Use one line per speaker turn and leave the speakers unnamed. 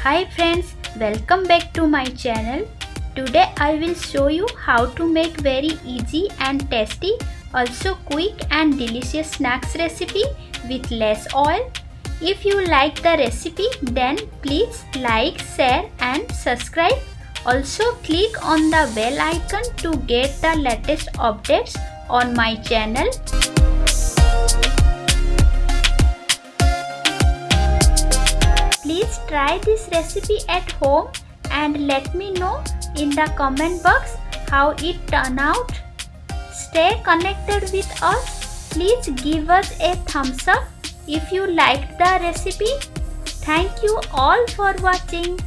Hi friends, welcome back to my channel. Today I will show you how to make very easy and tasty, also quick and delicious snacks recipe with less oil. If you like the recipe, then please like, share and subscribe. Also click on the bell icon to get the latest updates on my channel. Please try this recipe at home and let me know in the comment box how it turned out. Stay connected with us. Please give us a thumbs up if you liked the recipe. Thank you all for watching.